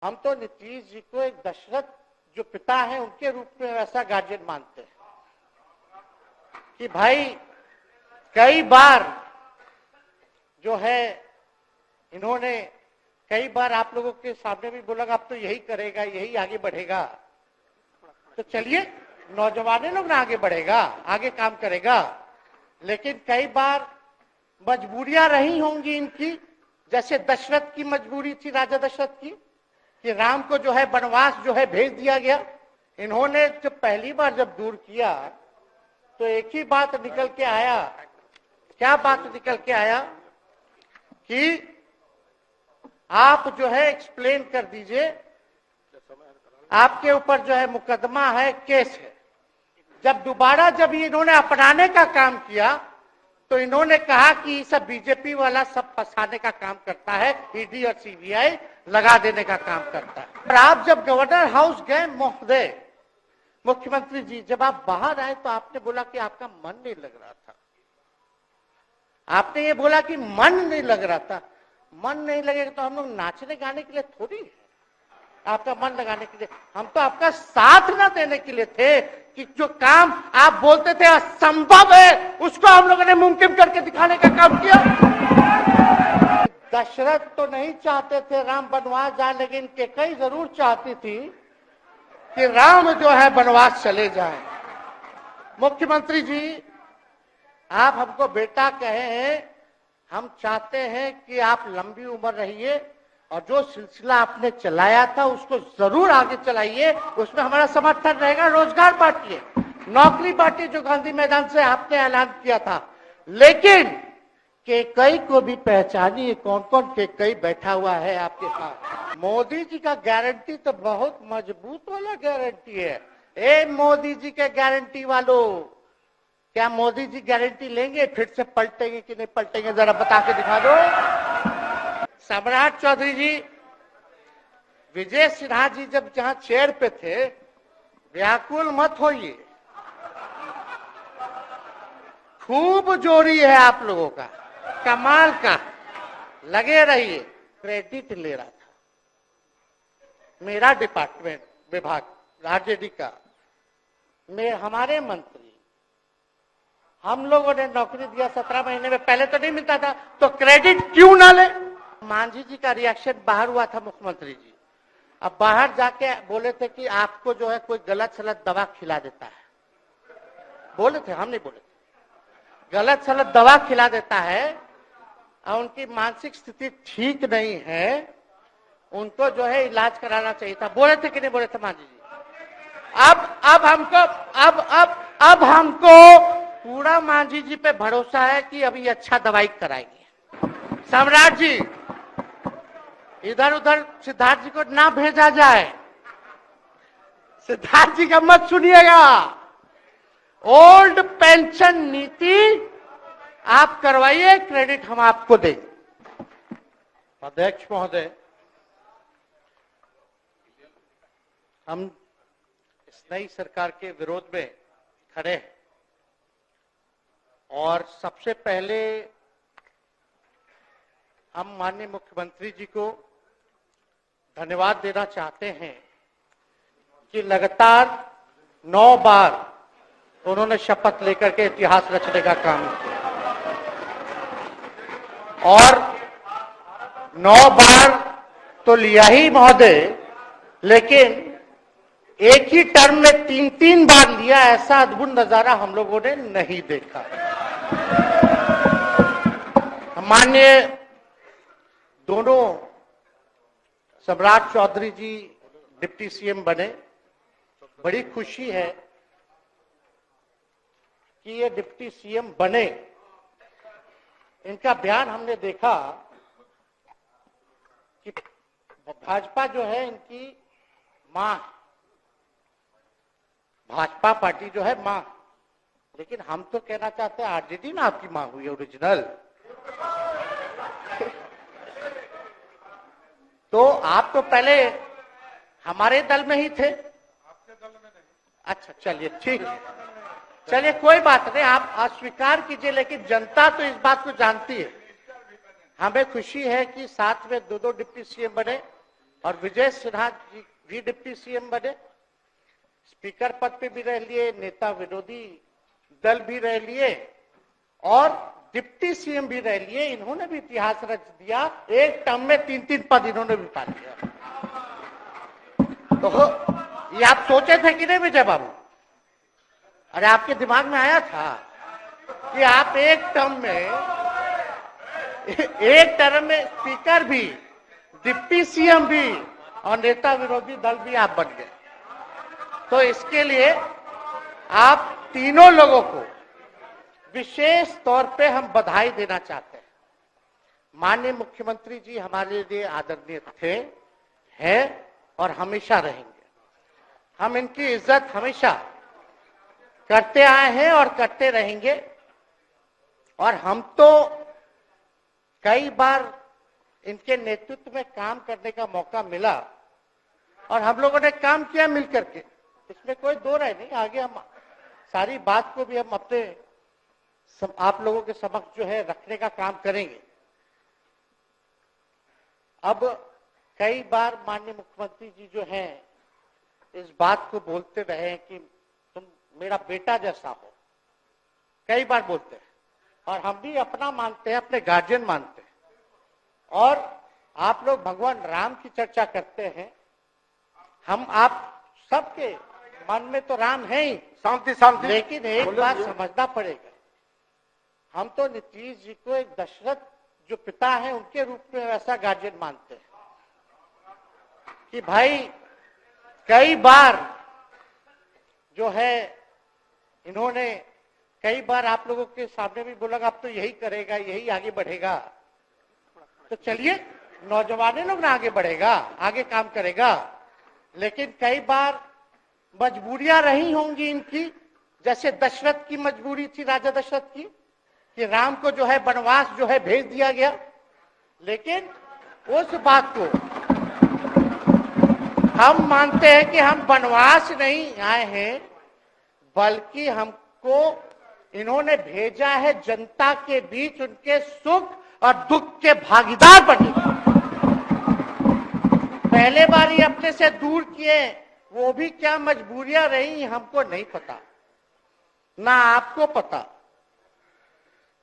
हम तो नीतीश जी को एक दशरथ जो पिता है उनके रूप में वैसा गार्जियन मानते हैं कि भाई कई बार जो है इन्होंने कई बार आप लोगों के सामने भी बोला अब तो यही करेगा, यही आगे बढ़ेगा। तो चलिए नौजवान लोग ना आगे बढ़ेगा, आगे काम करेगा, लेकिन कई बार मजबूरियां रही होंगी इनकी, जैसे दशरथ की मजबूरी थी, राजा दशरथ की, कि राम को जो है वनवास जो है भेज दिया गया। इन्होंने जब पहली बार जब दूर किया तो एक ही बात निकल के आया। क्या बात निकल के आया कि आप जो है एक्सप्लेन कर दीजिए, आपके ऊपर जो है मुकदमा है, केस है। जब दोबारा जब इन्होंने अपनाने का काम किया तो इन्होंने कहा कि सब बीजेपी वाला सब फंसाने का काम करता है, ईडी और सीबीआई लगा देने का काम करता है। और आप जब गवर्नर हाउस गए महोदय, मुख्यमंत्री जी, जब आप बाहर आए तो आपने बोला कि आपका मन नहीं लग रहा था। आपने ये बोला कि मन नहीं लग रहा था। मन नहीं लगेगा तो हम लोग नाचने गाने के लिए थोड़ी है, आपका मन लगाने के लिए। हम तो आपका साथ ना देने के लिए थे कि जो काम आप बोलते थे असंभव है उसको हम लोगों ने मुमकिन करके दिखाने का काम किया। दशरथ तो नहीं चाहते थे राम वनवास जाए, लेकिन कैकेयी जरूर चाहती थी कि राम जो है वनवास चले जाए। मुख्यमंत्री जी, आप हमको बेटा कहे हैं, हम चाहते हैं कि आप लंबी उम्र रहिए और जो सिलसिला आपने चलाया था उसको जरूर आगे चलाइए, उसमें हमारा समर्थन रहेगा। रोजगार बांटिए, नौकरी बांटिए, जो गांधी मैदान से आपने ऐलान किया था, लेकिन कैकेयी को भी पहचानिए, कौन कौन कैकेयी बैठा हुआ है आपके साथ। मोदी जी का गारंटी तो बहुत मजबूत वाला गारंटी है। ए मोदी जी के गारंटी वालों, क्या मोदी जी गारंटी लेंगे फिर से पलटेंगे कि नहीं पलटेंगे, जरा बता के दिखा दो। सम्राट चौधरी जी, विजय सिन्हा जी जब जहां चेयर पे थे, व्याकुल मत होइए, खूब जोरी है आप लोगों का, कमाल का, लगे रहिए। क्रेडिट ले रहा था मेरा डिपार्टमेंट विभाग आरजेडी का, हमारे मंत्री, हम लोगों ने नौकरी दिया 17 महीने में, पहले तो नहीं मिलता था, तो क्रेडिट क्यों ना ले। मांझी जी का रिएक्शन बाहर हुआ था मुख्यमंत्री जी, अब बाहर जाके बोले थे कि आपको जो है कोई गलत सलत दवा खिला देता है, बोले थे, हम नहीं बोले थे, गलत सलत दवा खिला देता है और उनकी मानसिक स्थिति ठीक नहीं है, उनको जो है इलाज कराना चाहिए था। बोले थे कि नहीं बोले थे मांझी जी? अब हमको पूरा मांझी जी पे भरोसा है कि अभी अच्छा दवाई कराएंगे। सम्राट जी, इधर उधर सिद्धार्थ जी को ना भेजा जाए, सिद्धार्थ जी का मत सुनिएगा। ओल्ड पेंशन नीति आप करवाइए, क्रेडिट हम आपको देंगे। अध्यक्ष महोदय, हम इस नई सरकार के विरोध में खड़े हैं और सबसे पहले हम माननीय मुख्यमंत्री जी को धन्यवाद देना चाहते हैं कि लगातार 9 बार उन्होंने शपथ लेकर के इतिहास रचने का काम किया और 9 बार तो लिया ही महोदय, लेकिन एक ही टर्म में 3-3 बार लिया, ऐसा अद्भुत नजारा हम लोगों ने नहीं देखा। माननीय दोनों सम्राट चौधरी जी डिप्टी सीएम बने, बड़ी खुशी है कि ये डिप्टी सीएम बने। इनका बयान हमने देखा कि भाजपा जो है इनकी मां, भाजपा पार्टी जो है मां, लेकिन हम तो कहना चाहते हैं आरजेडी ना आपकी मां हुई ओरिजिनल। तो आप तो पहले हमारे दल में ही थे, आपके दल में नहीं। अच्छा चलिए ठीक है, चलिए कोई बात नहीं, आप अस्वीकार कीजिए, लेकिन जनता तो इस बात को जानती है। हमें खुशी है कि साथ में 2 डिप्टी सीएम बने, और विजय सिन्हा जी भी डिप्टी सीएम बने, स्पीकर पद पे भी रह लिए, नेता विरोधी दल भी रह लिए और डिप्टी सीएम भी रह लिए। इन्होंने भी इतिहास रच दिया, एक टर्म में 3-3 पद इन्होंने भी पा लिया। तो ये आप सोचे थे कि नहीं विजय बाबू? अरे आपके दिमाग में आया था कि आप एक टर्म में स्पीकर भी, डिप्टी सीएम भी और नेता विरोधी दल भी आप बन गए। तो इसके लिए आप तीनों लोगों को विशेष तौर पे हम बधाई देना चाहते हैं। माननीय मुख्यमंत्री जी हमारे लिए आदरणीय थे, हैं और हमेशा रहेंगे। हम इनकी इज्जत हमेशा करते आए हैं और करते रहेंगे। और हम तो कई बार इनके नेतृत्व में काम करने का मौका मिला और हम लोगों ने काम किया मिलकर के, इसमें कोई दो राय नहीं। आगे हम सारी बात को भी हम अपने आप लोगों के समक्ष जो है रखने का काम करेंगे। अब कई बार माननीय मुख्यमंत्री जी जो हैं इस बात को बोलते रहे कि तुम मेरा बेटा जैसा हो, कई बार बोलते हैं और हम भी अपना मानते हैं, अपने गार्जियन मानते हैं। और आप लोग भगवान राम की चर्चा करते हैं, हम आप सबके मन में तो राम है ही, शांति, लेकिन एक बात समझना पड़ेगा, हम तो नीतीश जी को एक दशरथ जो पिता है उनके रूप में वैसा गार्जियन मानते हैं कि भाई कई बार जो है इन्होंने कई बार आप लोगों के सामने भी बोला अब तो यही करेगा, यही आगे बढ़ेगा। तो चलिए नौजवान लोग ना आगे बढ़ेगा, आगे काम करेगा। लेकिन कई बार मजबूरियां रही होंगी इनकी, जैसे दशरथ की मजबूरी थी, राजा दशरथ की, कि राम को जो है वनवास जो है भेज दिया गया। लेकिन उस बात को हम मानते हैं कि हम वनवास नहीं आए हैं, बल्कि हमको इन्होंने भेजा है जनता के बीच उनके सुख और दुख के भागीदार बने। पहले बार ये अपने से दूर किए, वो भी क्या मजबूरियां रही हमको नहीं पता, ना आपको पता,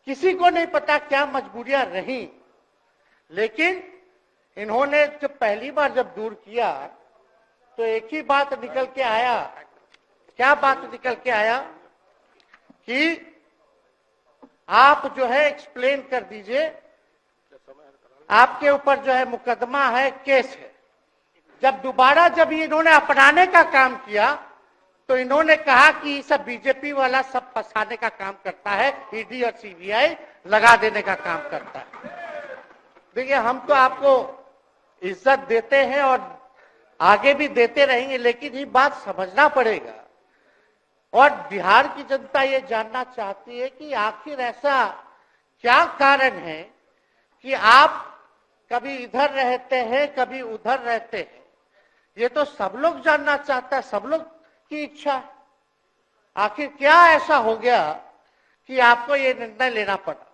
किसी को नहीं पता क्या मजबूरियां रही। लेकिन इन्होंने जब पहली बार जब दूर किया तो एक ही बात निकल के आया। क्या बात निकल के आया कि आप जो है एक्सप्लेन कर दीजिए, आपके ऊपर जो है मुकदमा है, केस है। जब दोबारा जब इन्होंने अपनाने का काम किया तो इन्होंने कहा कि सब बीजेपी वाला सब फंसाने का काम करता है, ईडी और सीबीआई लगा देने का काम करता है। देखिए हम तो आपको इज्जत देते हैं और आगे भी देते रहेंगे, लेकिन ये बात समझना पड़ेगा। और बिहार की जनता ये जानना चाहती है कि आखिर ऐसा क्या कारण है कि आप कभी इधर रहते हैं, कभी उधर रहते हैं। ये तो सब लोग जानना चाहता है, सब लोग की इच्छा है। आखिर क्या ऐसा हो गया कि आपको ये निर्णय लेना पड़ा।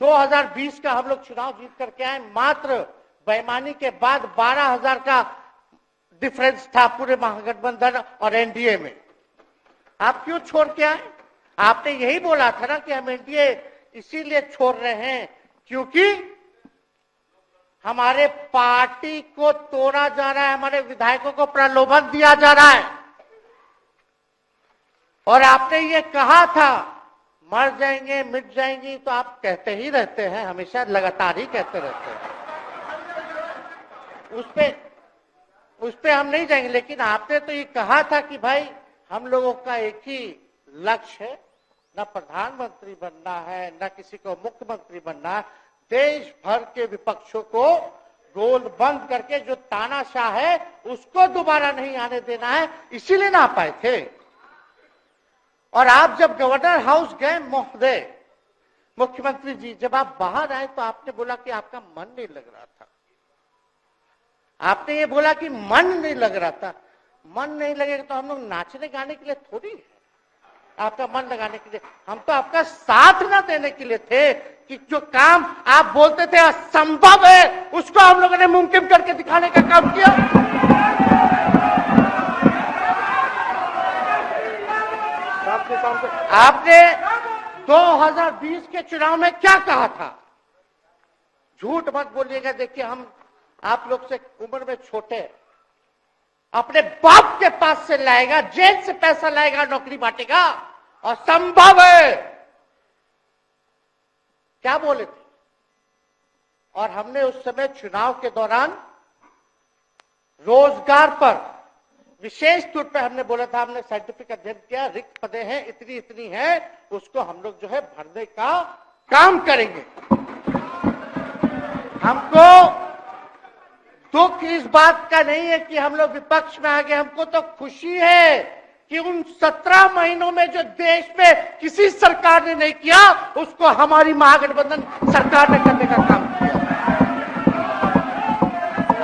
2020 का हम लोग चुनाव जीत करके आए, मात्र बेईमानी के बाद 12,000 का डिफरेंस था पूरे महागठबंधन और एनडीए में। आप क्यों छोड़ के आए? आपने यही बोला था ना कि हम एनडीए इसीलिए छोड़ रहे हैं क्योंकि हमारे पार्टी को तोड़ा जा रहा है, हमारे विधायकों को प्रलोभन दिया जा रहा है। और आपने ये कहा था मर जाएंगे, मिट जाएंगी, तो आप कहते ही रहते हैं, हमेशा लगातार ही कहते रहते हैं। उस पे हम नहीं जाएंगे, लेकिन आपने तो ये कहा था कि भाई हम लोगों का एक ही लक्ष्य है, न प्रधानमंत्री बनना है, न किसी को मुख्यमंत्री बनना है, देश भर के विपक्षों को गोल बंद करके जो तानाशाह है उसको दोबारा नहीं आने देना है, इसीलिए ना आ पाए थे। और आप जब गवर्नर हाउस गए महोदय, मुख्यमंत्री जी जब आप बाहर आए तो आपने बोला कि आपका मन नहीं लग रहा था। आपने ये बोला कि मन नहीं लग रहा था। मन नहीं लगेगा तो हम लोग नाचने गाने के लिए थोड़ी है। आपका मन लगाने के लिए। हम तो आपका साथ ना देने के लिए थे कि जो काम आप बोलते थे असंभव है उसको हम लोगों ने मुमकिन करके दिखाने का काम किया। आपने 2020 के चुनाव में क्या कहा था? झूठ मत बोलिएगा। देखिए, हम आप लोग से उम्र में छोटे, अपने बाप के पास से लाएगा, जेल से पैसा लाएगा, नौकरी बांटेगा, और संभव है, क्या बोले थे? और हमने उस समय चुनाव के दौरान रोजगार पर विशेष तौर पे हमने बोला था, हमने साइंटिफिक अध्ययन किया, रिक्त पदे हैं इतनी इतनी है, उसको हम लोग जो है भरने का काम करेंगे। हमको दुख इस बात का नहीं है कि हम लोग विपक्ष में आ गए, हमको तो खुशी है कि उन 17 महीनों में जो देश में किसी सरकार ने नहीं किया उसको हमारी महागठबंधन सरकार ने करने का काम किया।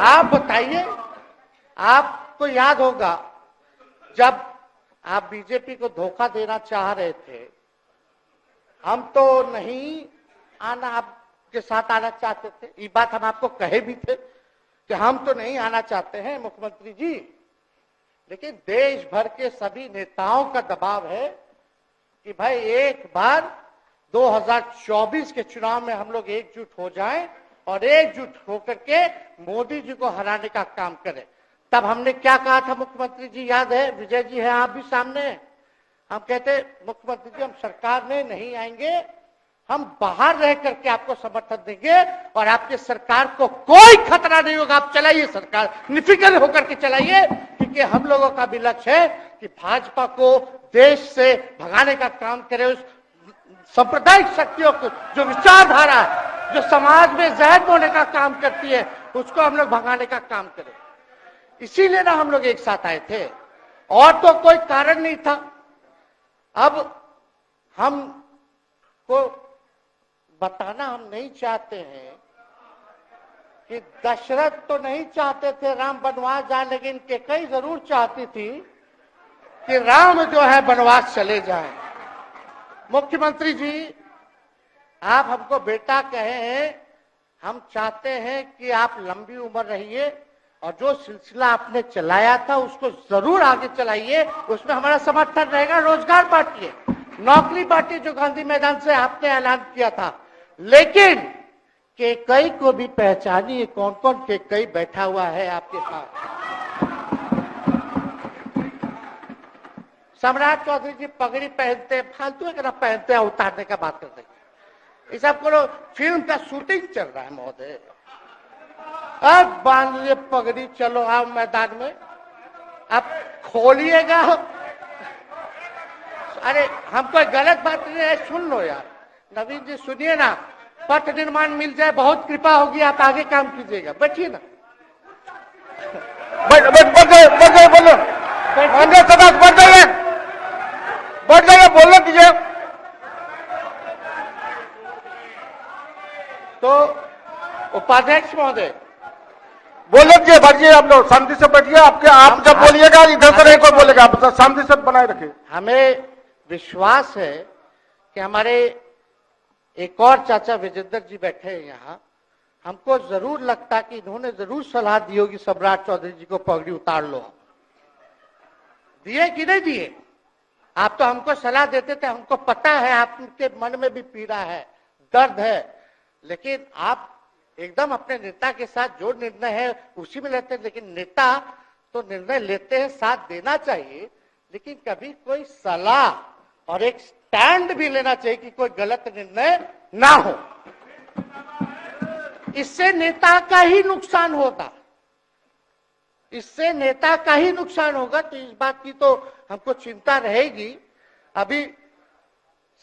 आप बताइए, आपको याद होगा जब आप बीजेपी को धोखा देना चाह रहे थे, हम तो नहीं आना, आपके साथ आना चाहते थे, ये बात हम आपको कहे भी थे कि हम तो नहीं आना चाहते हैं मुख्यमंत्री जी, लेकिन देश भर के सभी नेताओं का दबाव है कि भाई एक बार 2024 के चुनाव में हम लोग एकजुट हो जाएं और एकजुट होकर के मोदी जी को हराने का काम करें। तब हमने क्या कहा था मुख्यमंत्री जी, याद है? विजय जी है, आप भी सामने हैं। हम कहते मुख्यमंत्री जी हम सरकार में नहीं आएंगे, हम बाहर रह करके आपको समर्थन देंगे और आपके सरकार को कोई खतरा नहीं होगा, आप चलाइए सरकार, निफिक्र होकर के चलाइए, क्योंकि हम लोगों का भी लक्ष्य है कि भाजपा को देश से भगाने का काम करे, उस सांप्रदायिक शक्तियों को, जो विचारधारा है, जो समाज में जहर बोने का काम करती है, उसको हम लोग भगाने का काम करें। इसीलिए ना हम लोग एक साथ आए थे, और तो कोई कारण नहीं था। अब हम को बताना हम नहीं चाहते हैं कि दशरथ तो नहीं चाहते थे राम वनवास जाए, लेकिन कैकेयी जरूर चाहती थी कि राम जो है वनवास चले जाएं। मुख्यमंत्री जी, आप हमको बेटा कहे हैं, हम चाहते हैं कि आप लंबी उम्र रहिए और जो सिलसिला आपने चलाया था उसको जरूर आगे चलाइए, उसमें हमारा समर्थन रहेगा। रोजगार बांटिए, नौकरी बांटिए, जो गांधी मैदान से आपने ऐलान किया था, लेकिन कैकेयी को भी पहचानिए, कौन कौन कैकेयी बैठा हुआ है आपके साथ। सम्राट चौधरी जी पगड़ी पहनते, फालतू अगर पहनते हैं, उतारने का बात करते हैं, ये सब को फिल्म का शूटिंग चल रहा है महोदय। अब बांध लिए पगड़ी, चलो आओ मैदान में, अब खोलिएगा। अरे हम कोई गलत बात नहीं है, सुन लो यार, नवीन जी सुनिए ना, पथ निर्माण मिल जाए, बहुत कृपा होगी, आप आगे काम कीजिएगा, बैठिए ना। बढ़ जाइए, बोलने दीजिए। तो उपाध्यक्ष महोदय बोलने दीजिए, बढ़िए, आप लोग शांति से बैठिए। आप जब बोलिएगा इधर से नहीं कोई बोलेगा, आप शांति से बनाए रखिए। हमें विश्वास है कि हमारे एक और चाचा विजेंद्र जी बैठे हैं यहाँ, हमको जरूर लगता कि इन्होंने जरूर सलाह दी होगी सम्राट चौधरी जी को पगड़ी उतार लो। दिए कि नहीं दिए? आप तो हमको सलाह देते थे, हमको पता है आपके मन में भी पीड़ा है, दर्द है, लेकिन आप एकदम अपने नेता के साथ जो निर्णय है उसी में लेते हैं। लेकिन नेता तो निर्णय लेते हैं, साथ देना चाहिए, लेकिन कभी कोई सलाह और एक स्टैंड भी लेना चाहिए कि कोई गलत निर्णय ना हो। इससे नेता का ही नुकसान होगा, इससे नेता का ही नुकसान होगा। तो इस बात की तो हमको चिंता रहेगी। अभी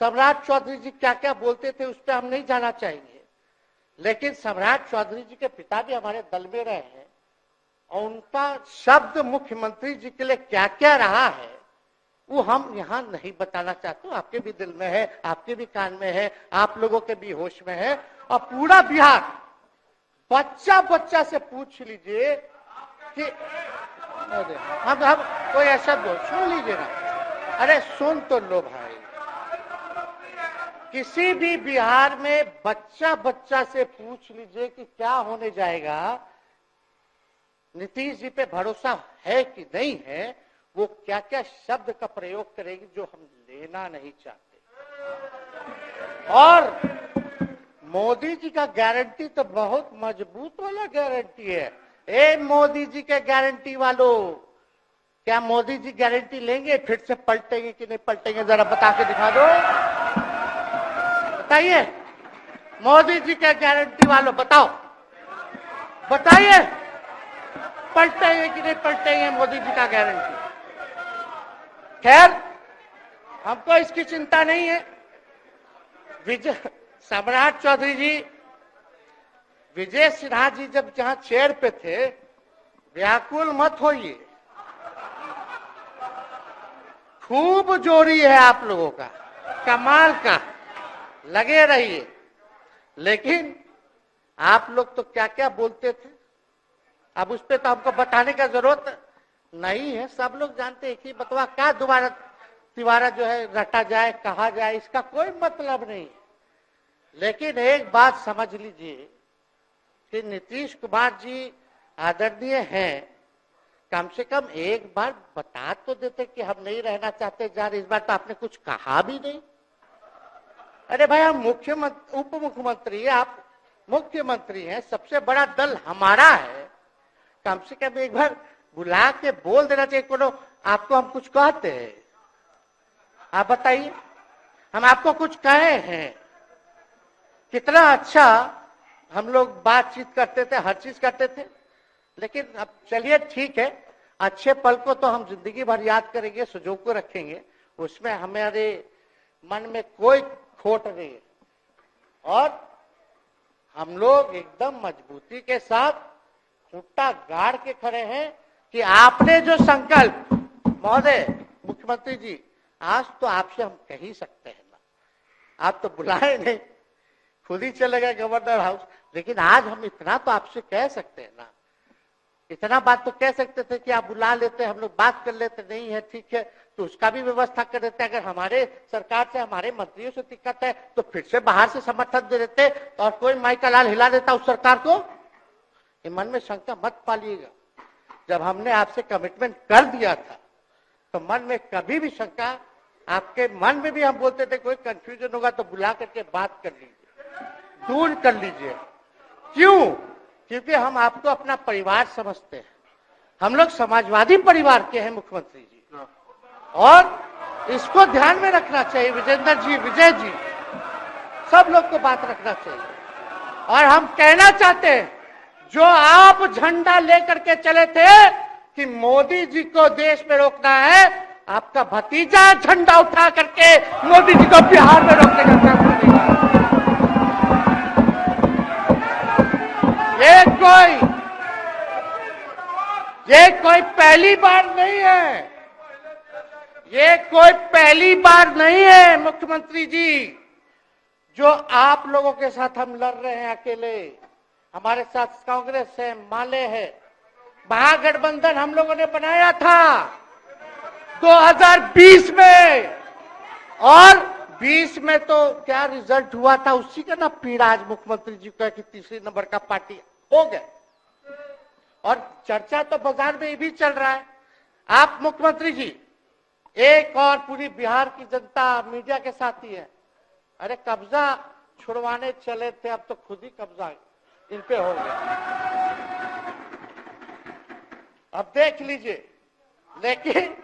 सम्राट चौधरी जी क्या क्या बोलते थे उस पर हम नहीं जाना चाहेंगे, लेकिन सम्राट चौधरी जी के पिता भी हमारे दल में रहे हैं और उनका शब्द मुख्यमंत्री जी के लिए क्या क्या रहा है वो हम यहाँ नहीं बताना चाहते। आपके भी दिल में है, आपके भी कान में है, आप लोगों के भी होश में है, और पूरा बिहार बच्चा बच्चा से पूछ लीजिए कि हम कोई ऐसा सुन लीजिए ना, अरे सुन तो लो भाई, किसी भी बिहार में बच्चा बच्चा से पूछ लीजिए कि क्या होने जाएगा, नीतीश जी पे भरोसा है कि नहीं है, वो क्या क्या शब्द का प्रयोग करेगी जो हम लेना नहीं चाहते। और मोदी जी का गारंटी तो बहुत मजबूत वाला गारंटी है। ए मोदी जी के गारंटी वालों, क्या मोदी जी गारंटी लेंगे फिर से पलटेंगे कि नहीं पलटेंगे, जरा बता के दिखा दो, बताइए। मोदी जी के गारंटी वालों बताओ, बताइए पलटेंगे कि नहीं पलटेंगे मोदी जी का गारंटी। खैर हमको इसकी चिंता नहीं है। विजय सम्राट चौधरी जी, विजय सिन्हा जी जब जहां चेयर पे थे, व्याकुल मत होइए, खूब जोड़ी है आप लोगों का, कमाल का, लगे रहिए। लेकिन आप लोग तो क्या क्या बोलते थे, अब उस पर तो हमको बताने का जरूरत नहीं है, सब लोग जानते हैं कि बतवा क्या दोबारा तिवारा जो है रटा जाए, कहा जाए, इसका कोई मतलब नहीं। लेकिन एक बात समझ लीजिए कि नीतीश कुमार जी आदरणीय हैं, कम से कम एक बार बता तो देते कि हम नहीं रहना चाहते जा रहे। इस बार तो आपने कुछ कहा भी नहीं। अरे भाई हम मुख्यमंत्री, उप मुख्यमंत्री, आप मुख्यमंत्री हैं, सबसे बड़ा दल हमारा है, कम से कम एक बार बुला के बोल देना चाहिए। कोनो आपको हम कुछ कहते हैं, आप बताइए, हम आपको कुछ कहे हैं? कितना अच्छा हम लोग बातचीत करते थे, हर चीज करते थे। लेकिन अब चलिए ठीक है, अच्छे पल को तो हम जिंदगी भर याद करेंगे, सुजो को रखेंगे, उसमें हमारे मन में कोई खोट नहीं है। और हम लोग एकदम मजबूती के साथ खूंटा गाड़ के खड़े हैं कि आपने जो संकल्प, महोदय मुख्यमंत्री जी, आज तो आपसे हम कह ही सकते हैं ना, आप तो बुलाए नहीं, खुद ही चले गए गवर्नर हाउस, लेकिन आज हम इतना तो आपसे कह सकते हैं ना, इतना बात तो कह सकते थे कि आप बुला लेते, हम लोग बात कर लेते। नहीं है ठीक है तो उसका भी व्यवस्था कर देते। अगर हमारे सरकार से, हमारे मंत्रियों से दिक्कत है तो फिर से बाहर से समर्थन दे देते और कोई माई का लाल हिला देता उस सरकार को। ये मन में शंका मत पालिएगा, जब हमने आपसे कमिटमेंट कर दिया था तो मन में कभी भी शंका, आपके मन में भी हम बोलते थे कोई कंफ्यूजन होगा तो बुला करके बात कर लीजिए, दूर कर लीजिए। क्यों? क्योंकि हम आपको अपना परिवार समझते हैं। हम लोग समाजवादी परिवार के हैं मुख्यमंत्री जी, और इसको ध्यान में रखना चाहिए। विजेंद्र जी, विजय जी, सब लोग को बात रखना चाहिए। और हम कहना चाहते हैं, जो आप झंडा लेकर के चले थे कि मोदी जी को देश में रोकना है, आपका भतीजा झंडा उठा करके मोदी जी को बिहार में रोकने का काम करेगा। ये कोई पहली बार नहीं है, ये कोई पहली बार नहीं है मुख्यमंत्री जी, जो आप लोगों के साथ हम लड़ रहे हैं अकेले। हमारे साथ कांग्रेस है, माले है, महागठबंधन हम लोगों ने बनाया था 2020 में, और 20 में तो क्या रिजल्ट हुआ था उसी का ना पीड़ा आज मुख्यमंत्री जी का कि तीसरे नंबर का पार्टी हो गया। और चर्चा तो बाजार में ये भी चल रहा है। आप मुख्यमंत्री जी, एक और पूरी बिहार की जनता मीडिया के साथ ही है। अरे कब्जा छुड़वाने चले थे, अब तो खुद ही कब्जा इन पे हो गया। अब देख लीजिए। लेकिन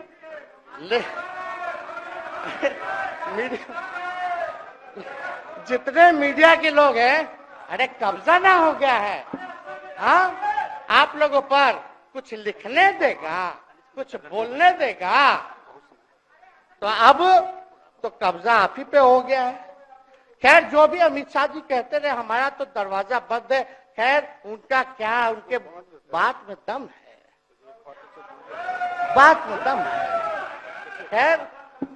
जितने मीडिया के लोग हैं, अरे कब्जा ना हो गया है, हाँ, आप लोगों पर कुछ लिखने देगा, कुछ बोलने देगा, तो अब तो कब्जा आप ही पे हो गया है। खैर जो भी अमित शाह जी कहते रहे, हमारा तो दरवाजा बंद है। खैर उनका क्या, उनके बात में दम है, बात में दम है। खैर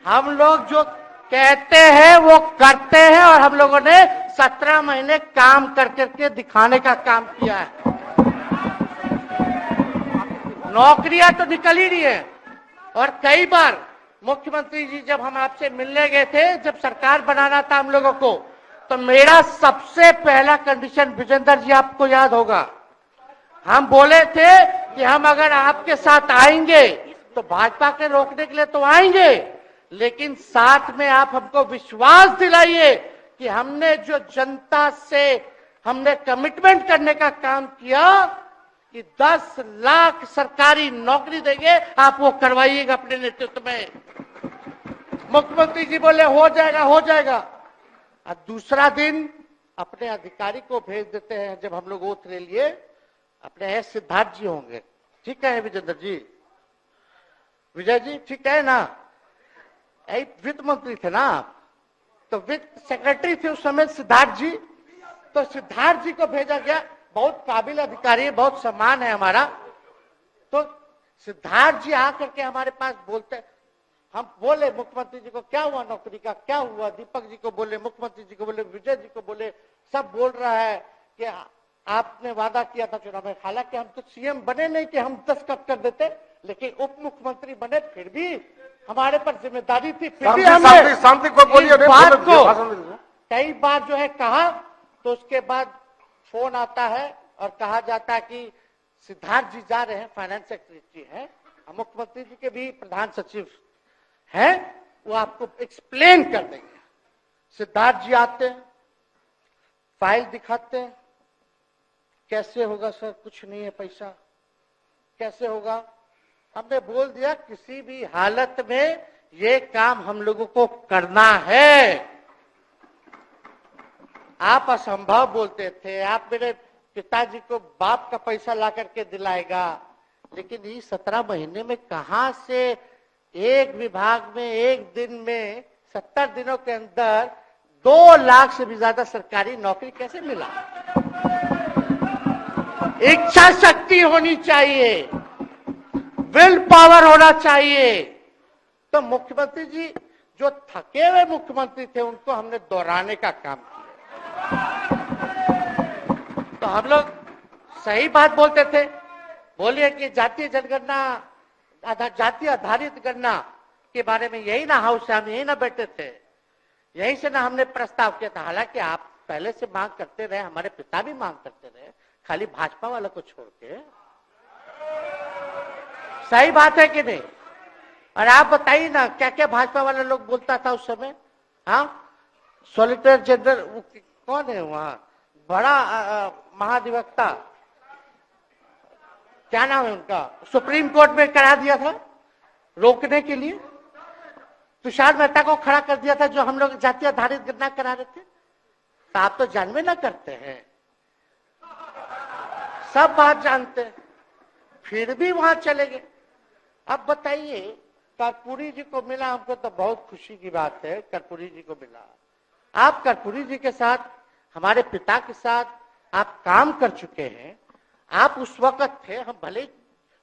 हम लोग जो कहते हैं वो करते हैं, और हम लोगों ने 17 महीने काम कर करके दिखाने का काम किया है। नौकरियां तो निकल ही रही है, और कई बार मुख्यमंत्री जी जब हम आपसे मिलने गए थे, जब सरकार बनाना था हम लोगों को, तो मेरा सबसे पहला कंडीशन विजेंद्र जी आपको याद होगा, हम बोले थे कि हम अगर आपके साथ आएंगे तो भाजपा के रोकने के लिए तो आएंगे, लेकिन साथ में आप हमको विश्वास दिलाइए कि हमने जो जनता से हमने कमिटमेंट करने का काम किया कि 10 लाख सरकारी नौकरी देंगे, आप वो करवाइएगा अपने नेतृत्व में। मुख्यमंत्री जी बोले हो जाएगा हो जाएगा, और दूसरा दिन अपने अधिकारी को भेज देते हैं। जब हम लोग ओथ ले लिए, अपने एस सिद्धार्थ जी होंगे, ठीक है विजेंद्र जी, विजय जी ठीक है ना, वित्त मंत्री थे ना आप, तो वित्त सेक्रेटरी थे उस समय सिद्धार्थ जी, तो सिद्धार्थ जी को भेजा गया, बहुत काबिल अधिकारी है, बहुत सम्मान है हमारा। तो सिद्धार्थ जी आकर के हमारे पास बोलते, हम बोले मुख्यमंत्री जी को क्या हुआ नौकरी का, क्या हुआ, दीपक जी को बोले, मुख्यमंत्री जी को बोले, विजय जी को बोले, सब बोल रहा है कि आपने वादा किया था चुनाव में। हालांकि हम तो सीएम बने नहीं कि हम दस्तखत कर देते, लेकिन उप मुख्यमंत्री बने, फिर भी हमारे पर जिम्मेदारी थी, फिर भी हमने शांति को बोलिए, बात को कई बार जो है कहा। तो उसके बाद फोन आता है और कहा जाता है कि सिद्धार्थ जी जा रहे हैं, फाइनेंस सेक्रेटरी हैं, मुख्यमंत्री जी के भी प्रधान सचिव हैं, वो आपको एक्सप्लेन कर देंगे। सिद्धार्थ जी आते हैं, फाइल दिखाते हैं, कैसे होगा सर, कुछ नहीं है पैसा, कैसे होगा। हमने बोल दिया किसी भी हालत में ये काम हम लोगों को करना है। आप असंभव बोलते थे, आप मेरे पिताजी को बाप का पैसा ला करके दिलाएगा, लेकिन ये 17 महीने में कहां से एक विभाग में एक दिन में 70 दिनों के अंदर 2 लाख से भी ज्यादा सरकारी नौकरी कैसे मिला। इच्छा शक्ति होनी चाहिए, विल पावर होना चाहिए। तो मुख्यमंत्री जी जो थके हुए मुख्यमंत्री थे, उनको हमने दोहराने का काम किया। तो हम लोग सही बात बोलते थे, बोलिए कि जातीय जनगणना, जातीय आधारित गणना के बारे में यही ना हाउस से हम यही ना बैठे थे, यही से ना हमने प्रस्ताव किया था। हालांकि आप पहले से मांग करते रहे, हमारे पिता भी मांग करते रहे, खाली भाजपा वालों को छोड़ के। सही बात है कि नहीं? और आप बताइए ना क्या क्या भाजपा वाला लोग बोलता था उस समय। हाँ, सॉलिसिटर जनरल कौन है वहां, बड़ा महाधिवक्ता, क्या नाम है उनका, सुप्रीम कोर्ट में करा दिया था रोकने के लिए, तुषार मेहता को खड़ा कर दिया था, जो हम लोग जातीय आधारित गणना करा रहे थे। तो आप तो जानवे ना करते हैं, सब बात जानते हैं, फिर भी वहां चले गए। अब बताइए, कर्पूरी जी को मिला, हमको तो बहुत खुशी की बात है, कर्पूरी जी को मिला। आप कर्पूरी जी के साथ, हमारे पिता के साथ आप काम कर चुके हैं। आप उस वक्त थे, हम भले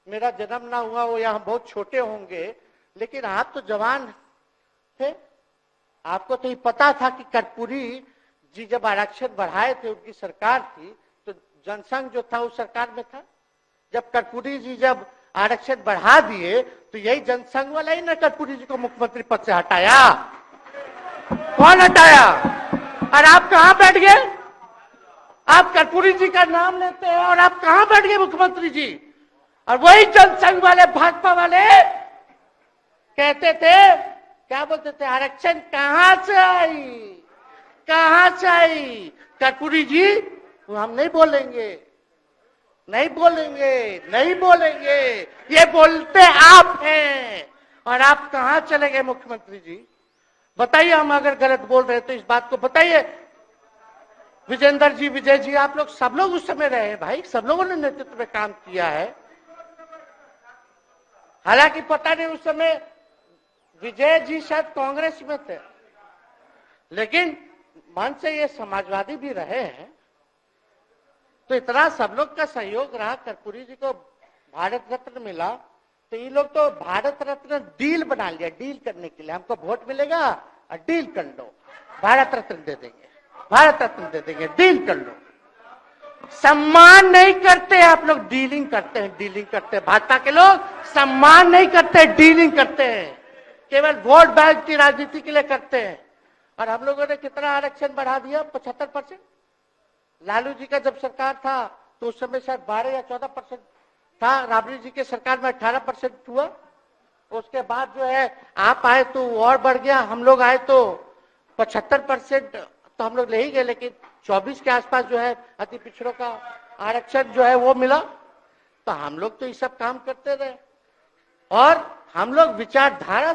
मेरा जन्म ना हुआ हो या हम बहुत छोटे होंगे, लेकिन आप तो जवान थे। आपको तो ये पता था कि कर्पूरी जी जब आरक्षण बढ़ाए थे, उनकी सरकार थी, तो जनसंघ जो था उस सरकार में था। जब कर्पूरी जी जब आरक्षण बढ़ा दिए, तो यही जनसंघ वाला ही ना कर्पूरी जी को मुख्यमंत्री पद से हटाया। कौन हटाया? और आप कहां बैठ गए? आप कर्पूरी जी का नाम लेते हैं और आप कहां बैठ गए मुख्यमंत्री जी? और वही जनसंघ वाले, भाजपा वाले कहते थे, क्या बोलते थे, आरक्षण कहां से आई, कहां से आई? कर्पूरी जी, हम नहीं बोलेंगे, नहीं बोलेंगे, नहीं बोलेंगे, ये बोलते आप हैं। और आप कहां चले गए मुख्यमंत्री जी? बताइए, हम अगर गलत बोल रहे तो इस बात को बताइए। विजेंद्र जी, विजय जी, आप लोग सब लोग उस समय रहे हैं भाई, सब लोगों ने नेतृत्व में काम किया है। हालांकि पता नहीं उस समय विजय जी शायद कांग्रेस में थे, लेकिन मन से ये समाजवादी भी रहे हैं। तो इतना सब लोग का सहयोग रहा, कर्पूरी जी को भारत रत्न मिला, तो ये लोग तो भारत रत्न डील बना लिया, डील करने के लिए, हमको वोट मिलेगा और डील कर लो, भारत रत्न दे देंगे, भारत रत्न दे देंगे, डील कर लो। सम्मान नहीं करते आप लोग, डीलिंग करते हैं, डीलिंग करते हैं। भाजपा के लोग सम्मान नहीं करते, डीलिंग करते हैं। केवल वोट बैंक की राजनीति के लिए करते हैं। और हम लोगों ने कितना आरक्षण बढ़ा दिया, 75%। लालू जी का जब सरकार था तो उस समय शायद 12 या 14% था, राबड़ी जी के सरकार में 18% हुआ। उसके बाद जो है आप आए तो और बढ़ गया, हम लोग आए तो 75% तो हम लोग ले ही गए, लेकिन 24 के आसपास जो है अति पिछड़ों का आरक्षण जो है वो मिला। तो हम लोग तो ये सब काम करते रहे, और हम लोग विचारधारा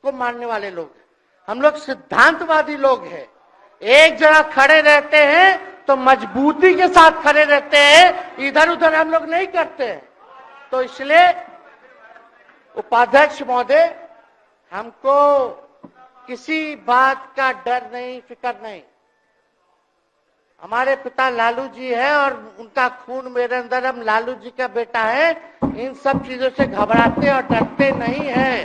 को मानने वाले लोग हैं, हम लोग सिद्धांतवादी लोग हैं। एक जगह खड़े रहते हैं तो मजबूती के साथ खड़े रहते हैं, इधर उधर हम लोग नहीं करते हैं। तो इसलिए उपाध्यक्ष महोदय, हमको किसी बात का डर नहीं, फिक्र नहीं। हमारे पिता लालू जी है और उनका खून मेरे अंदर, हम लालू जी का बेटा है। इन सब चीजों से घबराते और डरते नहीं हैं,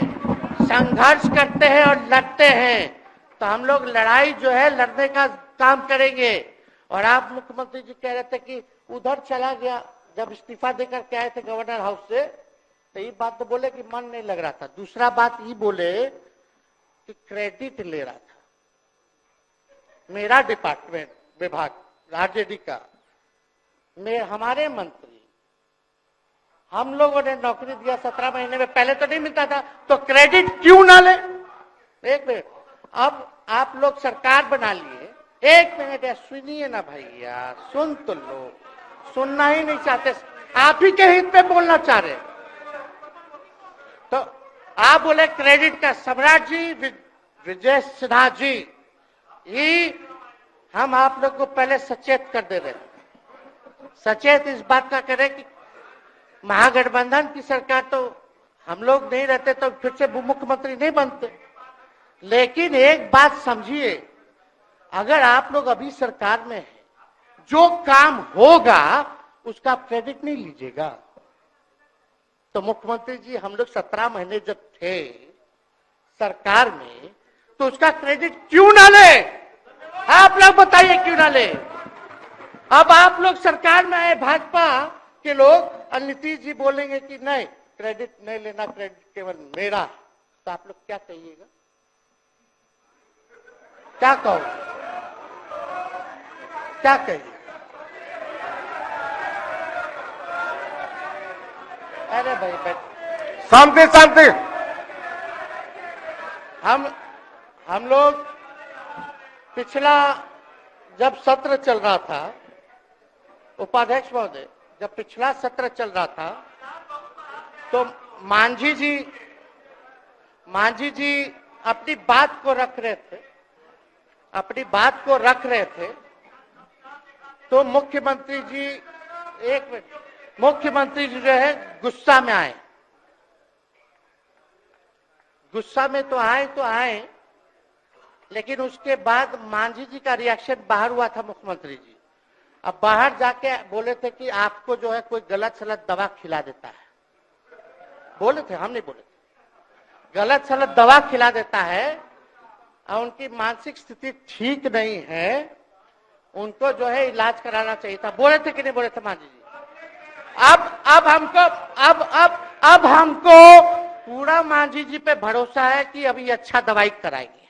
संघर्ष करते हैं और लड़ते हैं। तो हम लोग लड़ाई जो है लड़ने का काम करेंगे। और आप मुख्यमंत्री जी कह रहे थे कि उधर चला गया, जब इस्तीफा देकर के आए थे गवर्नर हाउस से, तो ये बात तो बोले कि मन नहीं लग रहा था। दूसरा बात ये बोले कि क्रेडिट ले रहा था मेरा डिपार्टमेंट, विभाग आरजेडी का, हमारे मंत्री, हम लोगों ने नौकरी दिया 17 महीने में, पहले तो नहीं मिलता था, तो क्रेडिट क्यों ना ले। एक मिनट, अब आप लोग सरकार बना लिए, एक मिनट यार सुनिए ना भैया, सुन तो लो, सुनना ही नहीं चाहते, आप ही के हित पे बोलना चाह रहे। तो आप बोले क्रेडिट का, सम्राट जी, विजय सिन्हा जी, ये हम आप लोग को पहले सचेत कर दे रहे हैं। सचेत इस बात का करें कि महागठबंधन की सरकार तो हम लोग नहीं रहते तो फिर से मुख्यमंत्री नहीं बनते। लेकिन एक बात समझिए, अगर आप लोग अभी सरकार में हैं, जो काम होगा उसका क्रेडिट नहीं लीजिएगा। तो मुख्यमंत्री जी, हम लोग 17 महीने जब थे सरकार में, तो उसका क्रेडिट क्यों ना ले? आप लोग बताइए क्यों ना ले? अब आप लोग सरकार में आए, भाजपा के लोग, और नीतीश जी बोलेंगे कि नहीं क्रेडिट नहीं लेना, क्रेडिट केवल मेरा, तो आप लोग क्या कहिएगा? क्या कहो, क्या कहिए? अरे भाई शांति शांति। हम लोग पिछला जब सत्र चल रहा था, उपाध्यक्ष महोदय, जब पिछला सत्र चल रहा था तो मांझी जी अपनी बात को रख रहे थे, तो मुख्यमंत्री जी, एक मिनट, मुख्यमंत्री जी जो है गुस्सा में आए। गुस्सा में तो आए, लेकिन उसके बाद मांझी जी का रिएक्शन बाहर हुआ था मुख्यमंत्री जी। अब बाहर जाके बोले थे कि आपको जो है कोई गलत सलत दवा खिला देता है, बोले थे, हम नहीं बोले थे, गलत सलत दवा खिला देता है और उनकी मानसिक स्थिति ठीक नहीं है, उनको जो है इलाज कराना चाहिए था। बोले थे कि नहीं बोले थे मांझी जी? अब हमको पूरा मांझी जी पे भरोसा है कि अभी अच्छा दवाई कराएंगे।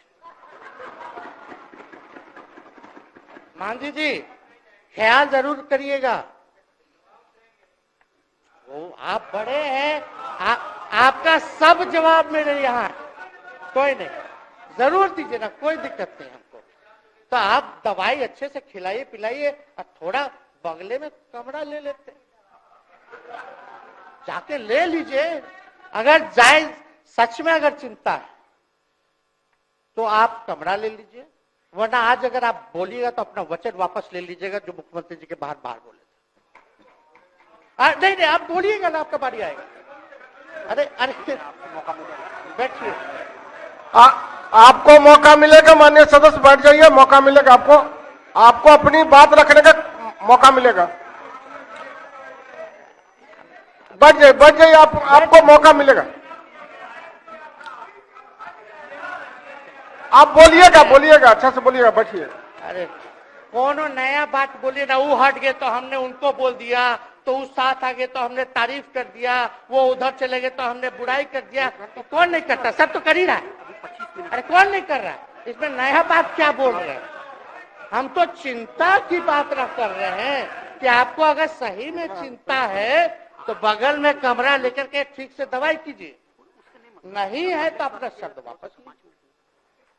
मांझी जी ख्याल जरूर करिएगा, वो आप बड़े हैं, आपका सब जवाब मेरे यहाँ, कोई नहीं, जरूर दीजिए ना, कोई दिक्कत नहीं हमको। तो आप दवाई अच्छे से खिलाइए पिलाइए, और थोड़ा बगले में कमरा ले लेते, जाके ले लीजिए। अगर जायज सच में अगर चिंता है तो आप कमरा ले लीजिए, वरना आज अगर आप बोलिएगा तो अपना वचन वापस ले लीजिएगा जो मुख्यमंत्री जी के बाहर बोले थे। नहीं, आप बोलिएगा ना, आपका बारी आएगा। अरे बैठिए, आपको मौका मिलेगा, माननीय सदस्य बैठ जाइए, मौका मिलेगा आपको अपनी बात रखने का मौका मिलेगा। बैठ जाइए, आपको मौका मिलेगा। आप बोलिएगा, अच्छा से बोलिएगा, बैठिए। अरे कोनो नया बात बोलिए ना, वो हट गए तो हमने उनको बोल दिया, तो उस साथ आ गए तो हमने तारीफ कर दिया, वो उधर चले गए तो हमने बुराई कर दिया। तो कौन नहीं करता? सब तो कर ही रहा है। अरे कौन नहीं कर रहा है? इसमें नया बात क्या बोल रहे हैं? हम तो चिंता की बात रख कर रहे हैं कि आपको अगर सही में चिंता है तो बगल में कमरा लेकर के ठीक से दवाई कीजिए, नहीं है तो अपना शब्द वापस लीजिए।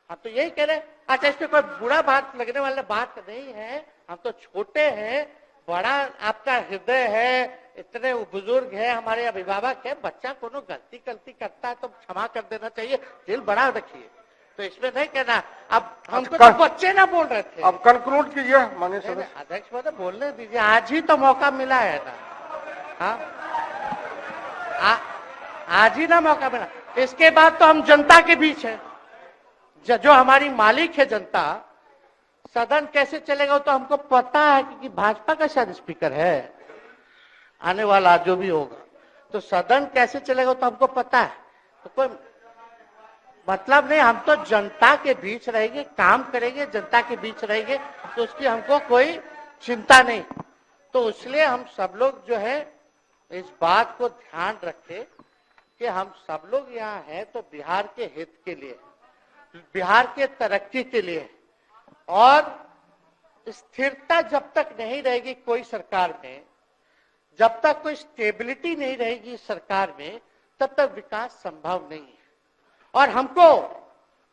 हम तो यही कह रहे हैं। अच्छा, इसमें कोई बुरा बात लगने वाला बात नहीं है। हम तो छोटे हैं, बड़ा आपका हृदय है, इतने बुजुर्ग है, हमारे अभिभावक है। बच्चा कोनो गलती करता है तो क्षमा कर देना चाहिए, दिल बड़ा रखिए। तो इसमें नहीं कहना। अब हमको तो बच्चे ना बोल रहे थे। अब कंक्लूड कीजिए माननीय सदस्य। अध्यक्ष महोदय बोलने दीजिए, आज ही तो मौका मिला है ना। हाँ, आज ही ना मौका मिला। इसके बाद तो हम जनता के बीच है, जो हमारी मालिक है जनता। सदन कैसे चलेगा तो हमको पता है, क्योंकि भाजपा का शायद स्पीकर है आने वाला जो भी होगा। तो सदन कैसे चलेगा तो हमको पता है। तो कोई मतलब नहीं, हम तो जनता के बीच रहेंगे, काम करेंगे, जनता के बीच रहेंगे, तो उसकी हमको कोई चिंता नहीं। तो इसलिए हम सब लोग जो है इस बात को ध्यान रखें कि हम सब लोग यहाँ हैं तो बिहार के हित के लिए, बिहार के तरक्की के लिए। और स्थिरता जब तक नहीं रहेगी कोई सरकार में, जब तक कोई स्टेबिलिटी नहीं रहेगी सरकार में, तब तक विकास संभव नहीं है। और हमको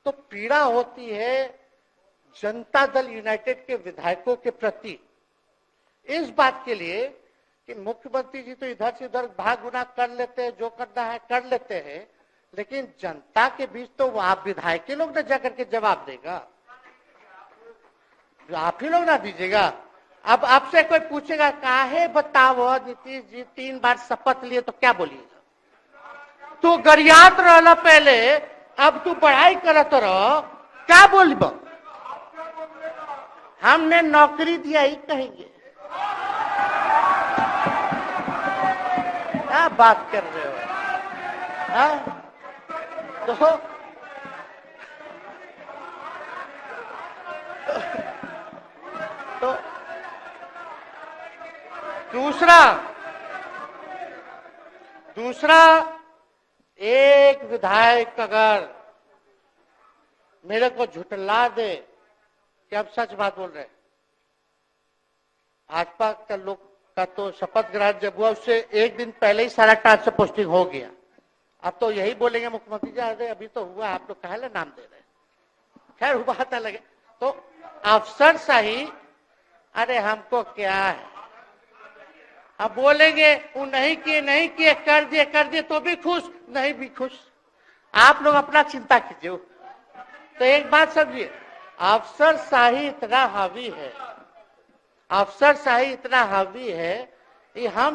तो पीड़ा होती है जनता दल यूनाइटेड के विधायकों के प्रति, इस बात के लिए कि मुख्यमंत्री जी तो इधर से उधर भाग गुना कर लेते हैं, जो करना है कर लेते हैं, लेकिन जनता के बीच तो आप विधायक के लोग ना जाकर के जवाब देगा, आप ही लोग ना दीजिएगा। अब आपसे कोई पूछेगा काहे बताओ नीतीश जी 3 बार शपथ लिए, तो क्या बोलिएगा? तू गरियात रहला पहले, अब तू पढ़ाई करत रहो, क्या बोलबो? हमने नौकरी दिया ही कहेंगे। क्या बात कर रहे हो? हाँ? तो दूसरा एक विधायक अगर मेरे को झुठला दे कि अब सच बात बोल रहे, भाजपा का लोग का तो शपथ ग्रहण जब हुआ उससे एक दिन पहले ही सारा ट्रांसफर पोस्टिंग हो गया। अब तो यही बोलेंगे मुख्यमंत्री जी अरे अभी तो हुआ, आप लोग काहे नाम दे रहे? खैर हुआ था लगे तो अफसरशाही, अरे हमको क्या है। अब बोलेंगे वो नहीं किए कर दिए तो भी खुश, नहीं भी खुश। आप लोग अपना चिंता कीजिए। तो एक बात समझिए, अफसरशाही इतना हावी है, अफसरशाही इतना हावी है, ये हम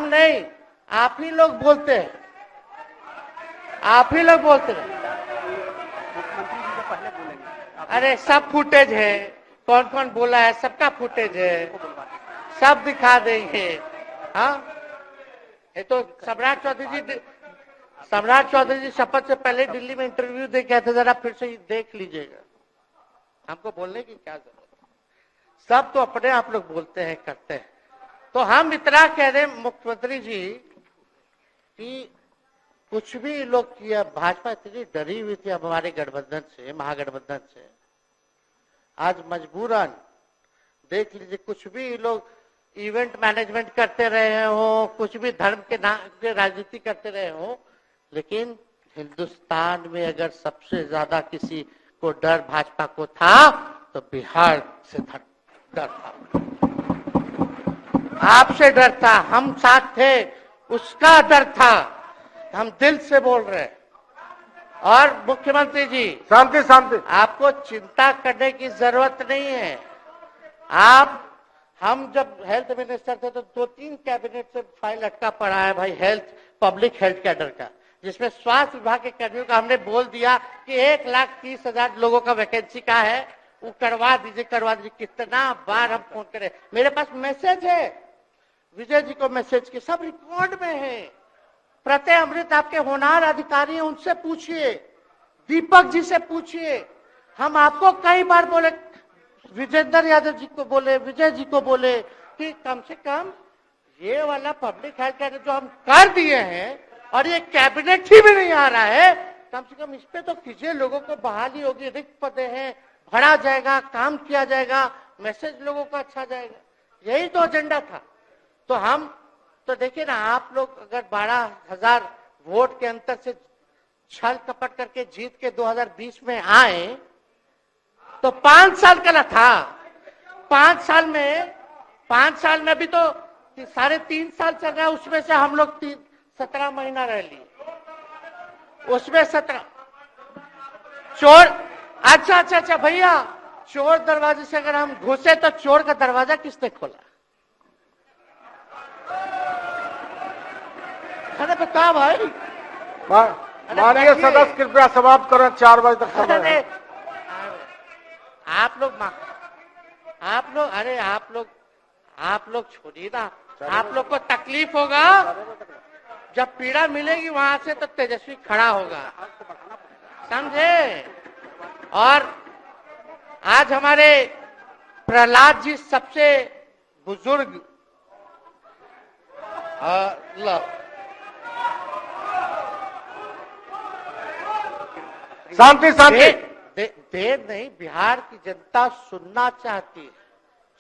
नहीं आप ही लोग बोलते हैं, आप ही लोग बोलते हैं। मुख्यमंत्री जी तो पहले बोलेंगे। अरे सब फुटेज है, कौन कौन बोला है सबका फुटेज है, सब दिखा देंगे। हाँ, ये तो सम्राट चौधरी जी शपथ से पहले दिल्ली में इंटरव्यू दे के आए थे, जरा फिर से देख लीजिएगा। हमको बोलने की क्या जरूरत है? सब तो अपने आप लोग बोलते हैं करते हैं। तो हम इतना कह रहे मुख्यमंत्री जी कि कुछ भी लोग किया, भाजपा इतनी डरी हुई थी हमारे गठबंधन से, महागठबंधन से, आज मजबूरन देख लीजिए, कुछ भी लोग इवेंट मैनेजमेंट करते रहे हो, कुछ भी धर्म के नाम के राजनीति करते रहे हो, लेकिन हिंदुस्तान में अगर सबसे ज्यादा किसी को डर भाजपा को था तो बिहार से डर था, आपसे डर था, हम साथ थे, उसका डर था। हम दिल से बोल रहे। और मुख्यमंत्री जी शांति, आपको चिंता करने की जरूरत नहीं है। हम जब हेल्थ मिनिस्टर थे तो 2-3 कैबिनेट से फाइल अटका पड़ा है भाई, हेल्थ पब्लिक हेल्थ कैडर का, जिसमें स्वास्थ्य विभाग के कर्मियों का हमने बोल दिया कि 1,30,000 लोगों का वैकेंसी का है, वो करवा दीजिए। कितना बार हम फोन करें, मेरे पास मैसेज है, विजय जी को मैसेज के सब रिकॉर्ड में है। प्रत्यय अमृत आपके होनहार अधिकारी हैं, उनसे पूछिए, दीपक जी से पूछिए। हम आपको कई बार बोले, विजेंद्र यादव जी को बोले, विजय जी को बोले, कि कम से कम ये वाला पब्लिक हेल्थ केयर जो हम कर दिए हैं और ये कैबिनेट ही भी नहीं आ रहा है, कम से कम इस पे तो कीजिए, लोगों को बहाली होगी, रिक्त पदे हैं, भरा जाएगा, काम किया जाएगा, मैसेज लोगों का अच्छा जाएगा। यही तो एजेंडा था। तो हम तो देखिए ना, आप लोग अगर 12,000 वोट के अंतर से छल कपट करके जीत के 2020 में आए तो 5 साल का ना था। 5 साल में भी तो 3.5 साल चल रहा है, उसमें से हम लोग 17 महीना रह लिए, उसमें 17 चोर। अच्छा भैया, चोर दरवाजे से अगर हम घुसे तो चोर का दरवाजा किसने खोला? अरे बता भाई। माननीय सदस्य कृपया समाप्त करें, 4 बजे तक समय है। आप लोग छोड़िए ना, आप लोग को तकलीफ होगा, जब पीड़ा मिलेगी वहां से तो तेजस्वी खड़ा होगा, समझे? और आज हमारे प्रहलाद जी सबसे बुजुर्ग शांति शांति। देर नहीं, बिहार की जनता सुनना चाहती है,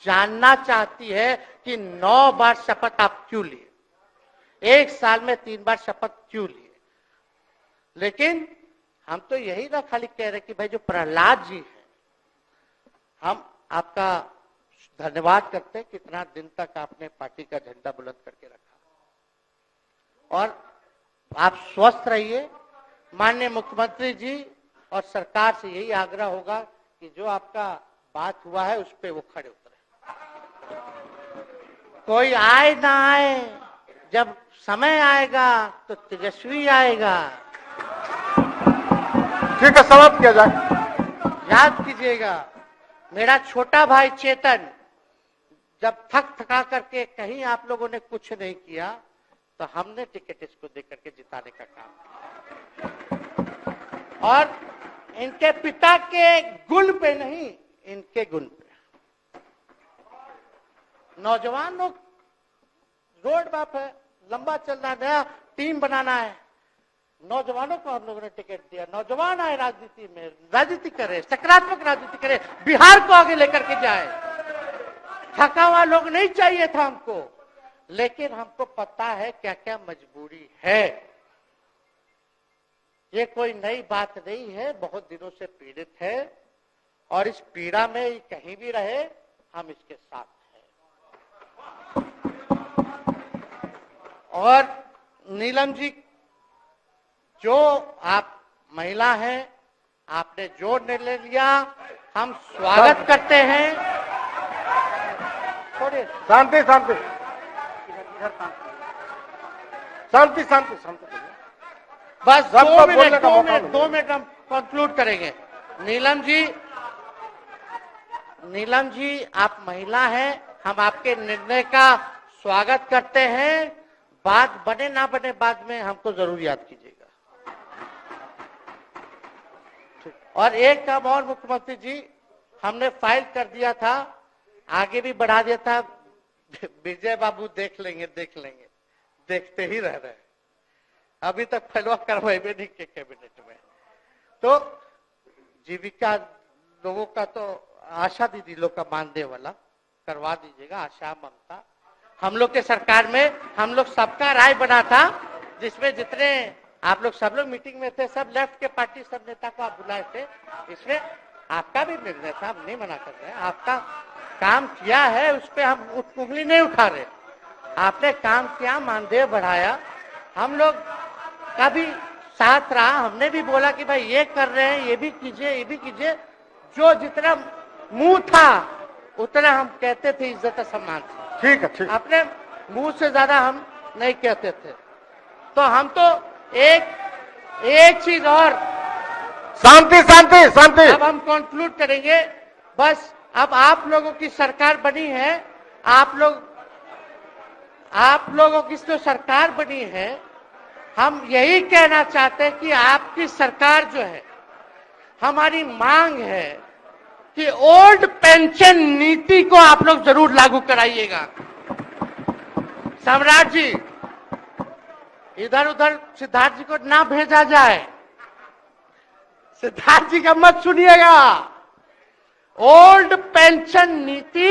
जानना चाहती है कि 9 बार शपथ आप क्यों लिए, 1 साल में 3 बार शपथ क्यों लिए। लेकिन हम तो यही ना खाली कह रहे कि भाई जो प्रहलाद जी हैं, हम आपका धन्यवाद करते हैं, कितना दिन तक आपने पार्टी का झंडा बुलंद करके रखा। और आप स्वस्थ रहिए। माननीय मुख्यमंत्री जी और सरकार से यही आग्रह होगा कि जो आपका बात हुआ है उस पे वो खड़े उतरे। कोई आए ना आए, जब समय आएगा तो तेजस्वी आएगा। ठीक है, समाप्त किया जाए। याद कीजिएगा, मेरा छोटा भाई चेतन जब थका करके कहीं आप लोगों ने कुछ नहीं किया तो हमने टिकट इसको देकर के जिताने का काम किया। और इनके पिता के गुण पे नहीं, इनके गुण पे। नौजवान लोग रोड मैप है, लंबा चलना है, नया टीम बनाना है, नौजवानों को हम लोगों ने टिकट दिया। नौजवान आए राजनीति में, राजनीति करे, सकारात्मक राजनीति करे, बिहार को आगे लेकर के जाए। थका हुआ लोग नहीं चाहिए था हमको, लेकिन हमको पता है क्या क्या मजबूरी है। ये कोई नई बात नहीं है, बहुत दिनों से पीड़ित है और इस पीड़ा में कहीं भी रहे हम इसके साथ हैं। और नीलम जी, जो आप महिला हैं, आपने जो निर्णय लिया हम स्वागत करते हैं। थोड़े शांति शांति शांति शांति शांति। बस 2 मिनट हम कंक्लूड करेंगे। नीलम जी आप महिला हैं, हम आपके निर्णय का स्वागत करते हैं। बात बने ना बने बाद में हमको जरूर याद कीजिएगा। और एक काम और मुख्यमंत्री जी, हमने फाइल कर दिया था, आगे भी बढ़ा दिया था, विजय बाबू देख लेंगे, देखते ही रह रहे हैं। अभी तक फैलवा करवाए भी नहीं के कैबिनेट में। तो जीविका लोगों का तो आशा दीदी लोग का मानदेय वाला करवा दीजिएगा, आशा ममता। हम लोग के सरकार में हम लोग सबका राय बना था, जिसमें जितने आप लोग सब लोग मीटिंग में थे, सब लेफ्ट के पार्टी सब नेता को आप बुलाए थे। इसमें आपका भी निर्णय था, हम नहीं मना कर रहे हैं। आपका काम किया है, उस पर हम उंगली नहीं उठा रहे। आपने काम किया, मानदेय बढ़ाया, हम लोग का भी साथ रहा। हमने भी बोला कि भाई ये कर रहे हैं, ये भी कीजिए। जो जितना मुंह था उतना हम कहते थे, इज्जत सम्मान से। ठीक है। अपने मुंह से ज्यादा हम नहीं कहते थे। तो हम तो एक चीज और, शांति शांति शांति। अब हम कंक्लूड करेंगे। बस अब आप लोगों की सरकार बनी है, आप लोगों की जो सरकार बनी है, हम यही कहना चाहते हैं कि आपकी सरकार जो है, हमारी मांग है कि ओल्ड पेंशन नीति को आप लोग जरूर लागू कराइएगा। सम्राट जी, इधर उधर सिद्धार्थ जी को ना भेजा जाए, सिद्धार्थ जी का मत सुनिएगा। ओल्ड पेंशन नीति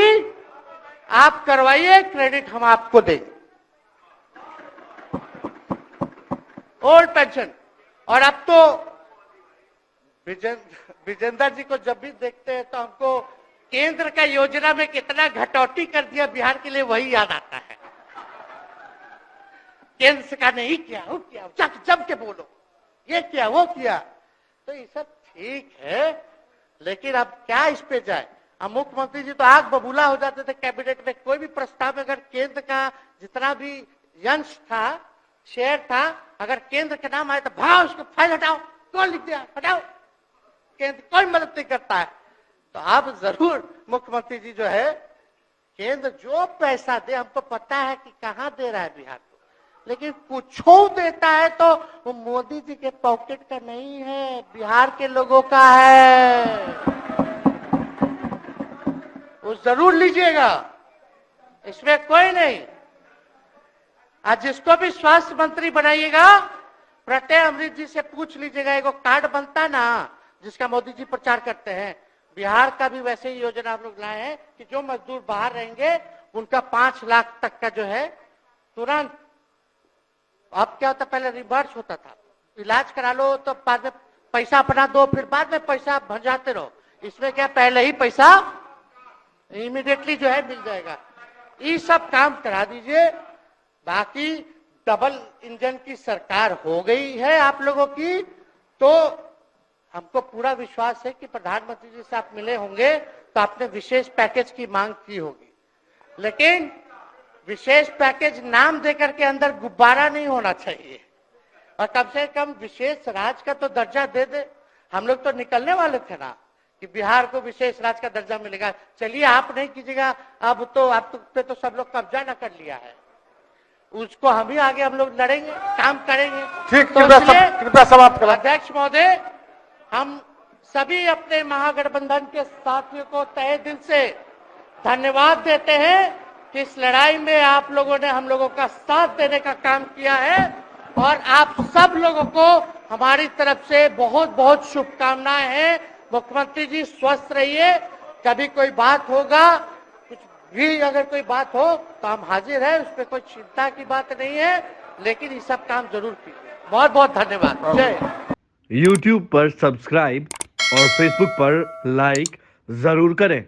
आप करवाइए, क्रेडिट हम आपको देंगे। Old pension. और अब तो विजेंद्र जी को जब भी देखते हैं तो हमको केंद्र का योजना में कितना घटौती कर दिया बिहार के लिए वही याद आता है। केंद्र सरकार ने ही किया, वो किया, जम के बोलो, ये किया, वो किया। तो ये सब ठीक है, लेकिन अब क्या इस पे जाए। अब मुख्यमंत्री जी तो आग बबूला हो जाते थे कैबिनेट में, कोई भी प्रस्ताव में अगर केंद्र का जितना भी अंश था, शेयर था, अगर केंद्र का नाम आए तो भाव उसको फाइल हटाओ, कौन लिख दिया, हटाओ, केंद्र कोई मदद नहीं करता है। तो अब जरूर मुख्यमंत्री जी जो है, केंद्र जो पैसा दे, हमको पता है कि कहां दे रहा है बिहार को, लेकिन कुछ देता है तो वो मोदी जी के पॉकेट का नहीं है, बिहार के लोगों का है। वो जरूर लीजिएगा, इसमें कोई नहीं। आज जिसको भी स्वास्थ्य मंत्री बनाइएगा, प्रत्यय अमृत जी से पूछ लीजिएगा, एगो कार्ड बनता ना जिसका मोदी जी प्रचार करते हैं, बिहार का भी वैसे ही योजना हम लोग लाए हैं कि जो मजदूर बाहर रहेंगे उनका 5 लाख तक का जो है तुरंत। अब क्या होता, पहले रिवर्स होता था, इलाज करा लो तो बाद में पैसा अपना दो, फिर बाद में पैसा भंजाते रहो। इसमें क्या, पहले ही पैसा इमीडिएटली जो है मिल जाएगा। ये सब काम करा दीजिए। बाकी डबल इंजन की सरकार हो गई है आप लोगों की, तो हमको पूरा विश्वास है कि प्रधानमंत्री जी से आप मिले होंगे तो आपने विशेष पैकेज की मांग की होगी, लेकिन विशेष पैकेज नाम देकर के अंदर गुब्बारा नहीं होना चाहिए, और कम से कम विशेष राज्य का तो दर्जा दे दे। हम लोग तो निकलने वाले थे ना कि बिहार को विशेष राज्य का दर्जा मिलेगा। चलिए आप नहीं कीजिएगा, अब तो आप पे तो सब लोग कब्जा न कर लिया है, उसको हम ही आगे हम लोग लड़ेंगे, काम करेंगे। ठीक, तो कृपया समाप्त करें। अध्यक्ष महोदय, हम सभी अपने महागठबंधन के साथियों को तहे दिल से धन्यवाद देते हैं कि इस लड़ाई में आप लोगों ने हम लोगों का साथ देने का काम किया है, और आप सब लोगों को हमारी तरफ से बहुत बहुत शुभकामनाएं हैं। मुख्यमंत्री जी स्वस्थ रहिए, कभी कोई बात होगा, कुछ भी अगर कोई बात हो तो हम हाजिर हैं, उसमें कोई चिंता की बात नहीं है, लेकिन ये सब काम जरूर कीजिए। बहुत बहुत धन्यवाद। जय। YouTube पर सब्सक्राइब और Facebook पर लाइक जरूर करें।